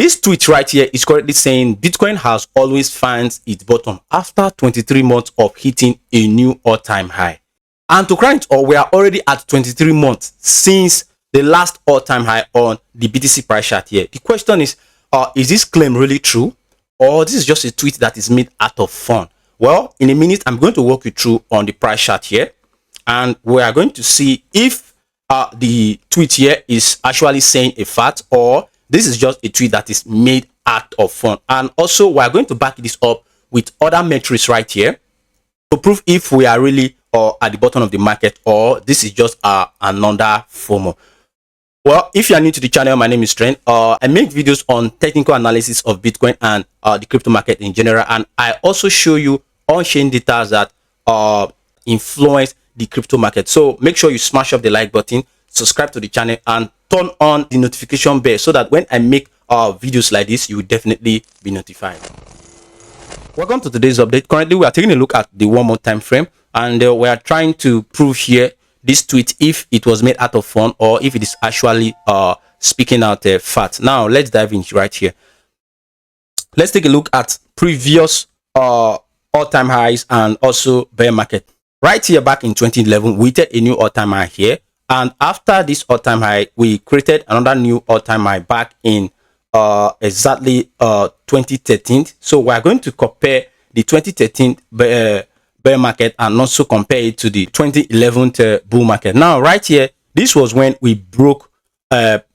This tweet right here is currently saying Bitcoin has always found its bottom after 23 months of hitting a new all-time high. And to crown it all, we are already at 23 months since the last all-time high on the BTC price chart here. The question is this claim really true, or this is just a tweet that is made out of fun? Well, in a minute, I'm going to walk you through on the price chart here, and we are going to see if the tweet here is actually saying a fact, or this is just a tweet that is made out of fun. And also, we are going to back this up with other metrics right here to prove if we are really at the bottom of the market, or this is just another FOMO. Well, if you are new to the channel, my name is Trent. I make videos on technical analysis of Bitcoin and the crypto market in general, and I also show you on-chain data that influence the crypto market. So make sure you smash up the like button, subscribe to the channel, and turn on the notification bell so that when I make videos like this, you will definitely be notified. Welcome to today's update. Currently, we are taking a look at the 1 month time frame, and we are trying to prove here this tweet if it was made out of fun or if it is actually speaking out a fact. Now let's dive in right here. Let's take a look at previous all-time highs and also bear market. Right here back in 2011, we hit a new all-time high here, and after this all-time high, we created another new all-time high back in exactly 2013. So we are going to compare the 2013 bear market and also compare it to the 2011 bull market. Now right here, this was when we broke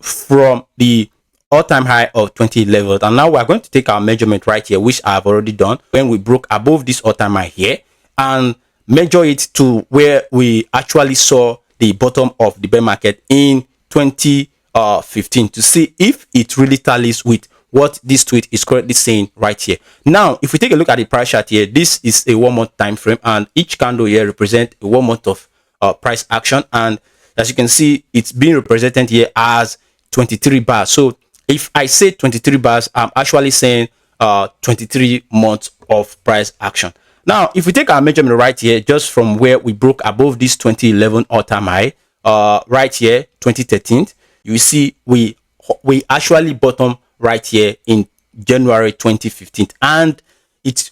from the all-time high of 2011, and now we are going to take our measurement right here, which I have already done, when we broke above this all-time high here, and measure it to where we actually saw the bottom of the bear market in 2015 to see if it really tallies with what this tweet is currently saying right here. Now, if we take a look at the price chart here, this is a 1 month time frame, and each candle here represents a 1 month of price action. And as you can see, it's being represented here as 23 bars. So if I say 23 bars, I'm actually saying 23 months of price action. Now, if we take our measurement right here, just from where we broke above this 2011 all-time high, right here, 2013, you see we actually bottom right here in January 2015, and it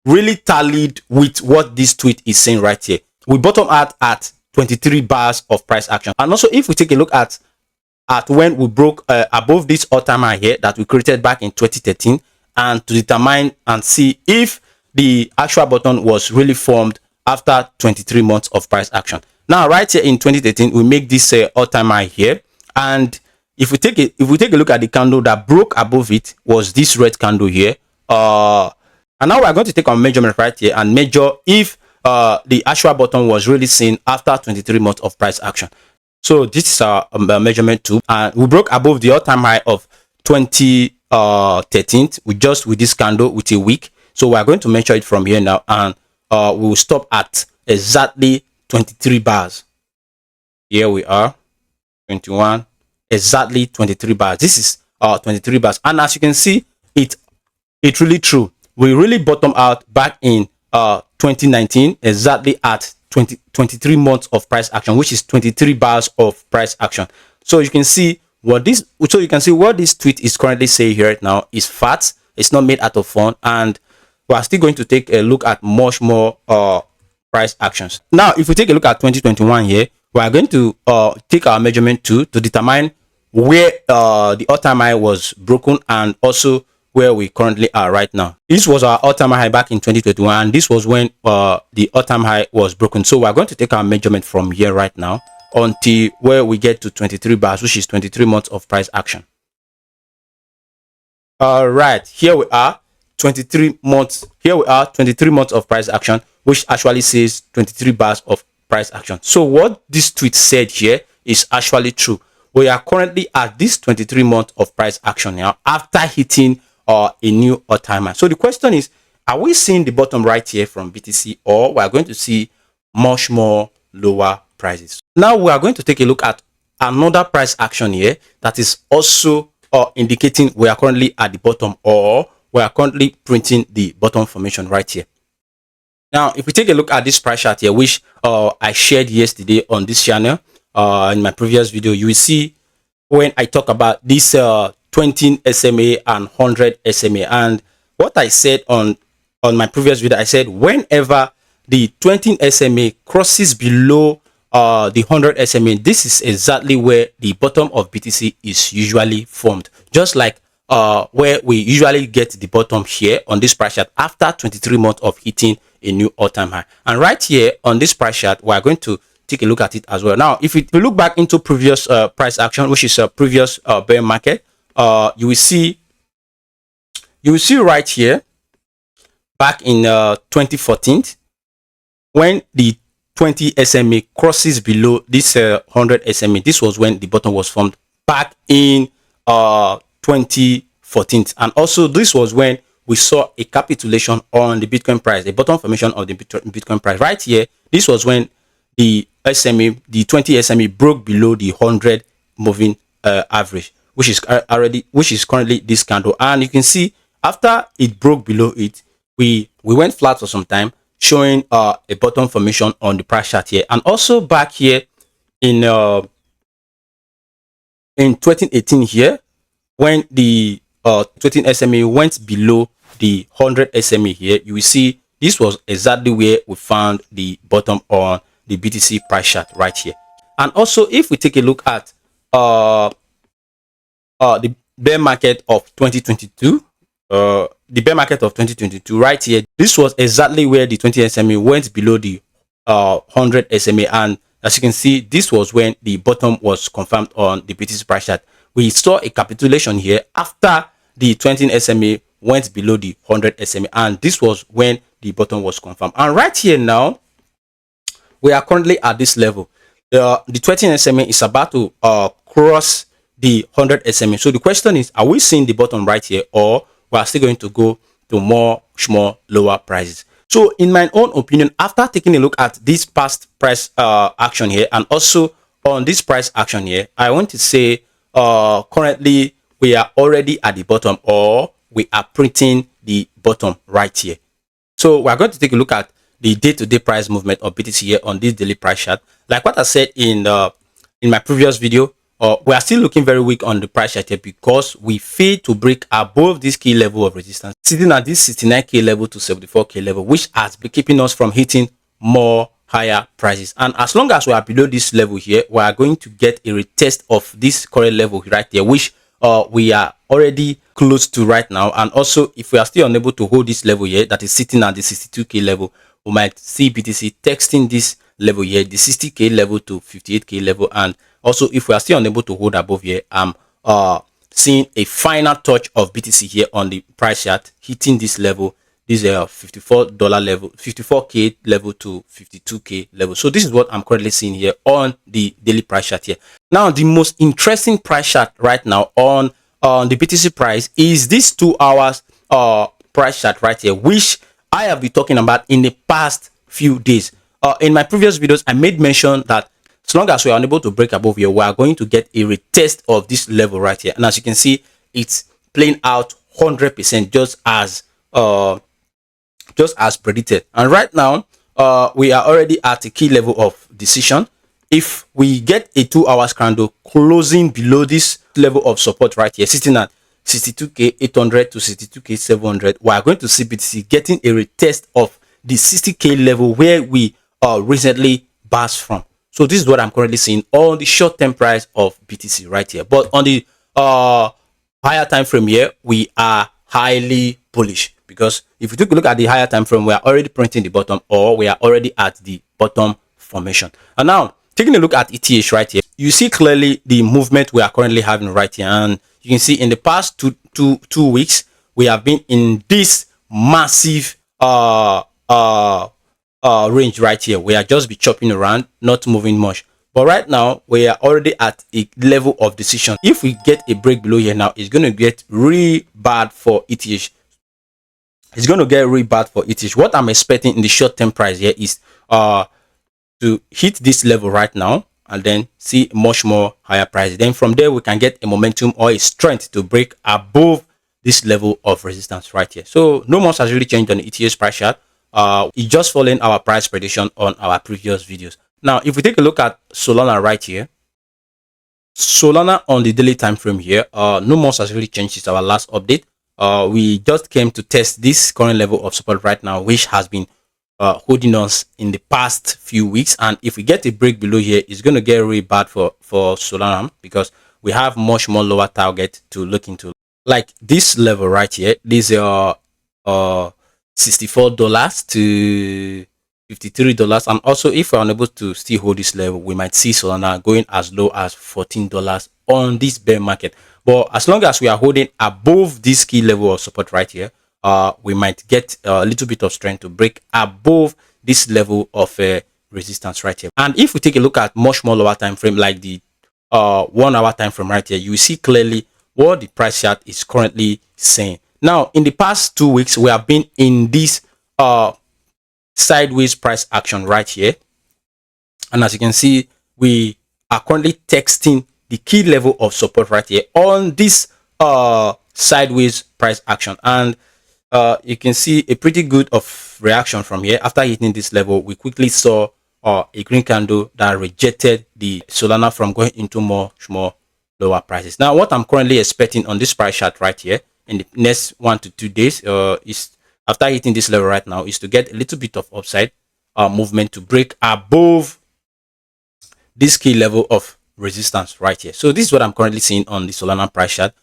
really tallied with what this tweet is saying right here. We bottom out at 23 bars of price action. And also, if we take a look at when we broke above this all-time high here that we created back in 2013, and to determine and see if the actual bottom was really formed after 23 months of price action. Now right here in 2013, we make this all-time high here, and if we take a look at the candle that broke above it, was this red candle here, and now we are going to take our measurement right here and measure if the actual bottom was really seen after 23 months of price action. So this is our measurement tool, and we broke above the all-time high of 2013 with this candle with a wick. So we are going to measure it from here now, and we will stop at exactly 23 bars. Here we are, 21, exactly 23 bars. This is 23 bars, and as you can see, it's really true. We really bottomed out back in 2019 exactly at 23 months of price action, which is 23 bars of price action. So you can see what this tweet is currently saying here right now is fact. It's not made out of fun, and we are still going to take a look at much more price actions. Now, if we take a look at 2021 here, we are going to take our measurement tool to determine where the all-time high was broken, and also where we currently are right now. This was our all-time high back in 2021, and this was when the all-time high was broken. So we are going to take our measurement from here right now until where we get to 23 bars, which is 23 months of price action. All right, here we are, 23 months. Here we are, 23 months of price action, which actually says 23 bars of price action. So what this tweet said here is actually true. We are currently at this 23 months of price action now after hitting a new all-time high. So the question is, are we seeing the bottom right here from BTC, or we are going to see much more lower prices? Now we are going to take a look at another price action here that is also indicating we are currently at the bottom, or we are currently printing the bottom formation right here. Now, if we take a look at this price chart here, which I shared yesterday on this channel in my previous video, you will see when I talk about this 20 SMA and 100 SMA. And what I said on my previous video, I said whenever the 20 SMA crosses below the 100 SMA, this is exactly where the bottom of BTC is usually formed, just like where we usually get the bottom here on this price chart after 23 months of hitting a new all-time high. And right here on this price chart, we are going to take a look at it as well. Now, if we look back into previous price action, which is a previous bear market, you will see right here back in 2014, when the 20 SMA crosses below this 100 SMA, this was when the bottom was formed back in 2014. And also this was when we saw a capitulation on the Bitcoin price, a bottom formation of the Bitcoin price. Right here, this was when the SMA, the 20 SMA broke below the 100 moving average, which is currently this candle. And you can see after it broke below it, we went flat for some time, showing a bottom formation on the price chart here. And also back here in 2018 here, when the 20 SMA went below the 100 SMA here, you will see this was exactly where we found the bottom on the BTC price chart right here. And also, if we take a look at the bear market of 2022, right here, this was exactly where the 20 SMA went below the 100 SMA. And as you can see, this was when the bottom was confirmed on the BTC price chart. We saw a capitulation here after the 20 SMA went below the 100 SMA, and this was when the bottom was confirmed. And right here now, we are currently at this level. The 20 SMA is about to cross the 100 SMA. So the question is, are we seeing the bottom right here, or we are still going to go to much more lower prices? So in my own opinion, after taking a look at this past price action here, and also on this price action here, I want to say currently we are already at the bottom, or we are printing the bottom right here. So we're going to take a look at the day-to-day price movement of BTC here on this daily price chart. Like what I said in my previous video, we are still looking very weak on the price chart here because we failed to break above this key level of resistance, sitting at this 69k level to 74k level, which has been keeping us from hitting more higher prices. And as long as we are below this level here, we are going to get a retest of this current level right there, which we are already close to right now. And also, if we are still unable to hold this level here, that is sitting at the 62k level, we might see BTC texting this level here, the 60k level to 58k level. And also, if we are still unable to hold above here, I'm seeing a final touch of BTC here on the price chart, hitting this level, this $54 level, 54k level to 52k level. So this is what I'm currently seeing here on the daily price chart here. Now, the most interesting price chart right now on the BTC price is this 2 hours price chart right here, which I have been talking about in the past few days. In my previous videos, I made mention that as long as we are unable to break above here, we are going to get a retest of this level right here. And as you can see, it's playing out 100%, just as predicted. And right now, we are already at a key level of decision. If we get a 2 hours candle closing below this level of support right here, sitting at 62k 800 to 62k 700, we are going to see BTC getting a retest of the 60k level where we recently burst from. So this is what I'm currently seeing on the short-term price of BTC right here. But on the higher time frame here, we are highly bullish, because if you take a look at the higher time frame, we are already printing the bottom, or we are already at the bottom formation. And now, taking a look at ETH right here, you see clearly the movement we are currently having right here. And you can see in the past two weeks, we have been in this massive range right here. We are just be chopping around, not moving much. But right now, we are already at a level of decision. If we get a break below here now, it's going to get really bad for ETH. It's going to get really bad for ETH. What I'm expecting in the short-term price here is to hit this level right now and then see much more higher price. Then from there, we can get a momentum or a strength to break above this level of resistance right here. So no much has really changed on the ETH price chart. It's just following our price prediction on our previous videos. Now, if we take a look at Solana right here, Solana on the daily time frame here, no much has really changed since our last update. We just came to test this current level of support right now, which has been holding us in the past few weeks. And if we get a break below here, it's going to get really bad for Solana, because we have much more lower target to look into, like this level right here. This $64 to $53. And also, if we're unable to still hold this level, we might see Solana going as low as $14 on this bear market. But as long as we are holding above this key level of support right here, we might get a little bit of strength to break above this level of resistance right here. And if we take a look at much more lower time frame, like the 1 hour time frame right here, you will see clearly what the price chart is currently saying. Now, in the past 2 weeks, we have been in this sideways price action right here, and as you can see, we are currently testing the key level of support right here on this sideways price action. And you can see a pretty good of reaction from here. After hitting this level, we quickly saw a green candle that rejected the Solana from going into much more lower prices. Now, what I'm currently expecting on this price chart right here in the next 1 to 2 days is, after hitting this level right now, is to get a little bit of upside movement to break above this key level of resistance right here. So this is what I'm currently seeing on the Solana price chart.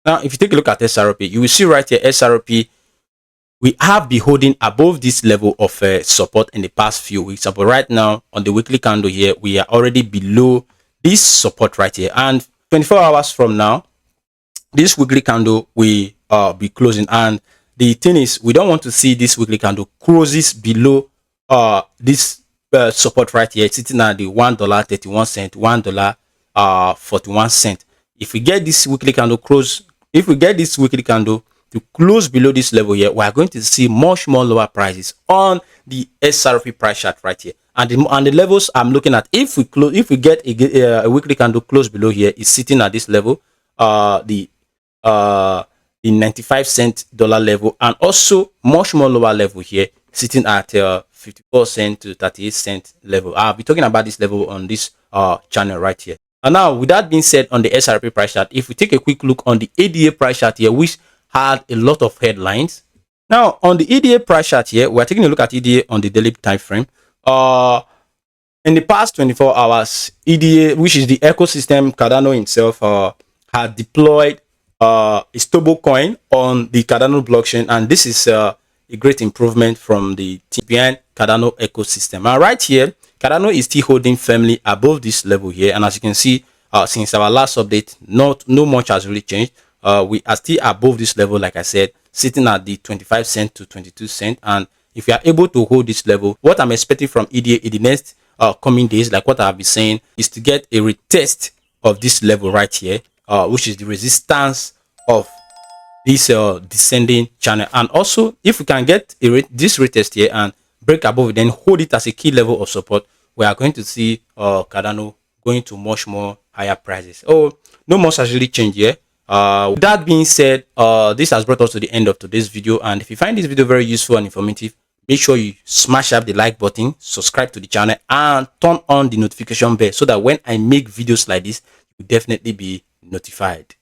Now, if you take a look at SRP, you will see right here, SRP, we have been holding above this level of support in the past few weeks. But right now, on the weekly candle here, we are already below this support right here. And 24 hours from now, this weekly candle will be closing. And the thing is, we don't want to see this weekly candle closes below this support right here, sitting at the $1.31, $1.41. If we get this weekly candle close, if we get this weekly candle to close below this level here, we are going to see much more lower prices on the SRP price chart right here. And the levels I'm looking at, if we get a weekly candle close below here, is sitting at this level, the 95 cent dollar level, and also much more lower level here, sitting at 54 cent to 38 cent level. I'll be talking about this level on this channel right here. And now, with that being said, on the SRP price chart, if we take a quick look on the ADA price chart here, which had a lot of headlines. Now, on the EDA price chart here, we're taking a look at EDA on the daily time frame. In the past 24 hours, EDA, which is the ecosystem, Cardano himself had deployed a stable coin on the Cardano blockchain, and this is a great improvement from the team behind Cardano ecosystem. And right here, Cardano is still holding firmly above this level here, and as you can see, since our last update, no much has really changed. We are still above this level, like I said, sitting at the 25 cent to 22 cent. And if you are able to hold this level, what I'm expecting from EDA in the next coming days, like what I've been saying, is to get a retest of this level right here, which is the resistance of this descending channel. And also, if we can get this retest here and break above it, then hold it as a key level of support, we are going to see Cardano going to much more higher prices. Oh, no much has really changed here. With that being said, this has brought us to the end of today's video. And if you find this video very useful and informative, make sure you smash up the like button, subscribe to the channel, and turn on the notification bell so that when I make videos like this, you'll definitely be notified.